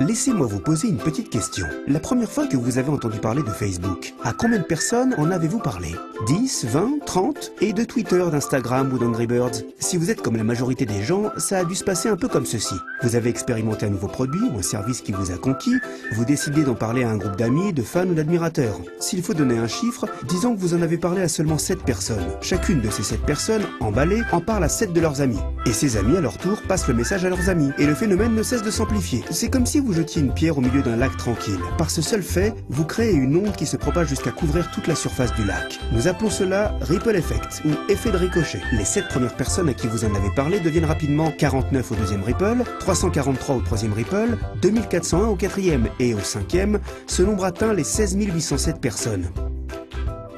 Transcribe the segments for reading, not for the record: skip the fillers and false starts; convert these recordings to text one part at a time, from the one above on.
Laissez-moi vous poser une petite question. La première fois que vous avez entendu parler de Facebook, à combien de personnes en avez-vous parlé? 10, 20, 30? Et de Twitter, d'Instagram ou d'Angry Birds? Si vous êtes comme la majorité des gens, ça a dû se passer un peu comme ceci. Vous avez expérimenté un nouveau produit ou un service qui vous a conquis, vous décidez d'en parler à un groupe d'amis, de fans ou d'admirateurs. S'il faut donner un chiffre, disons que vous en avez parlé à seulement 7 personnes. Chacune de ces 7 personnes, emballées, en parle à 7 de leurs amis. Et ces amis, à leur tour, passent le message à leurs amis. Et le phénomène ne cesse de s'amplifier. C'est comme si vous jetiez une pierre au milieu d'un lac tranquille. Par ce seul fait, vous créez une onde qui se propage jusqu'à couvrir toute la surface du lac. Nous appelons cela Ripple Effect, ou effet de ricochet. Les 7 premières personnes à qui vous en avez parlé deviennent rapidement 49 au deuxième Ripple, 343 au troisième Ripple, 2401 au quatrième et au cinquième. Ce nombre atteint les 16 807 personnes.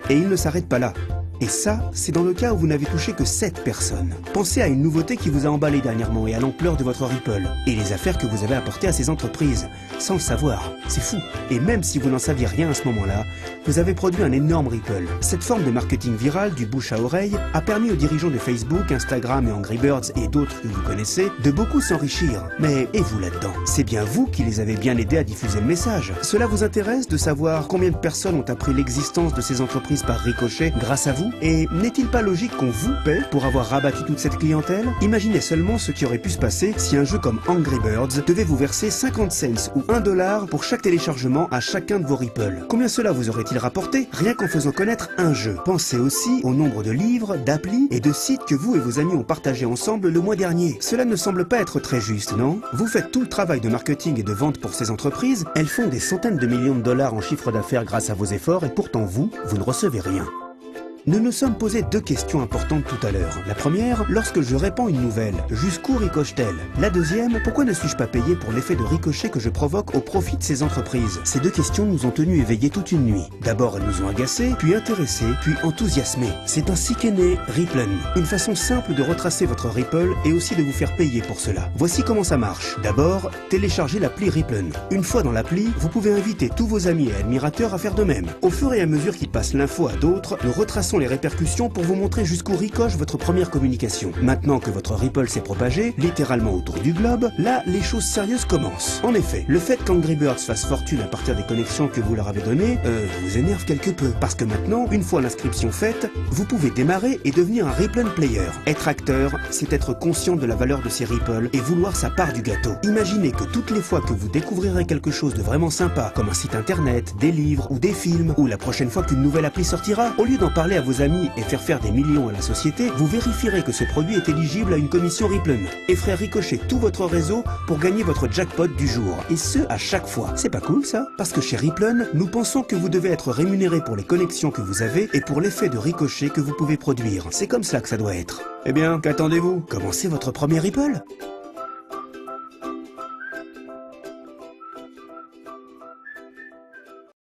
Et il ne s'arrête pas là. Et ça, c'est dans le cas où vous n'avez touché que 7 personnes. Pensez à une nouveauté qui vous a emballé dernièrement et à l'ampleur de votre Ripple. Et les affaires que vous avez apportées à ces entreprises, sans le savoir. C'est fou. Et même si vous n'en saviez rien à ce moment-là, vous avez produit un énorme Ripple. Cette forme de marketing viral, du bouche à oreille, a permis aux dirigeants de Facebook, Instagram et Angry Birds et d'autres que vous connaissez, de beaucoup s'enrichir. Mais et vous là-dedans? C'est bien vous qui les avez bien aidés à diffuser le message. Cela vous intéresse de savoir combien de personnes ont appris l'existence de ces entreprises par ricochet grâce à vous? Et n'est-il pas logique qu'on vous paie pour avoir rabattu toute cette clientèle? Imaginez seulement ce qui aurait pu se passer si un jeu comme Angry Birds devait vous verser 50 cents ou $1 pour chaque téléchargement à chacun de vos Ripple. Combien cela vous aurait-il rapporté rien qu'en faisant connaître un jeu? Pensez aussi au nombre de livres, d'applis et de sites que vous et vos amis ont partagés ensemble le mois dernier. Cela ne semble pas être très juste, non? Vous faites tout le travail de marketing et de vente pour ces entreprises, elles font des centaines de millions de dollars en chiffre d'affaires grâce à vos efforts et pourtant vous ne recevez rien. Nous nous sommes posé 2 questions importantes tout à l'heure. La première, lorsque je répands une nouvelle, jusqu'où ricoche-t-elle? La deuxième, pourquoi ne suis-je pas payé pour l'effet de ricochet que je provoque au profit de ces entreprises? Ces 2 questions nous ont tenus éveillés toute une nuit. D'abord, elles nous ont agacés, puis intéressés, puis enthousiasmés. C'est ainsi qu'est né Ripplen, une façon simple de retracer votre Ripple et aussi de vous faire payer pour cela. Voici comment ça marche. D'abord, téléchargez l'appli Ripplen. Une fois dans l'appli, vous pouvez inviter tous vos amis et admirateurs à faire de même. Au fur et à mesure qu'ils passent l'info à d'autres, nous retraçons les répercussions pour vous montrer jusqu'où ricoche votre première communication. Maintenant que votre Ripple s'est propagé, littéralement autour du globe, là, les choses sérieuses commencent. En effet, le fait qu'Angry Birds fasse fortune à partir des connexions que vous leur avez données, vous énerve quelque peu. Parce que maintenant, une fois l'inscription faite, vous pouvez démarrer et devenir un Ripplen player. Être acteur, c'est être conscient de la valeur de ces Ripple et vouloir sa part du gâteau. Imaginez que toutes les fois que vous découvrirez quelque chose de vraiment sympa, comme un site internet, des livres ou des films, ou la prochaine fois qu'une nouvelle appli sortira, au lieu d'en parler à vos amis et faire des millions à la société, vous vérifierez que ce produit est éligible à une commission Ripplen et ferez ricocher tout votre réseau pour gagner votre jackpot du jour. Et ce, à chaque fois. C'est pas cool ça? Parce que chez Ripplen, nous pensons que vous devez être rémunéré pour les connexions que vous avez et pour l'effet de ricochet que vous pouvez produire. C'est comme ça que ça doit être. Eh bien, qu'attendez-vous? Commencez votre premier Ripple.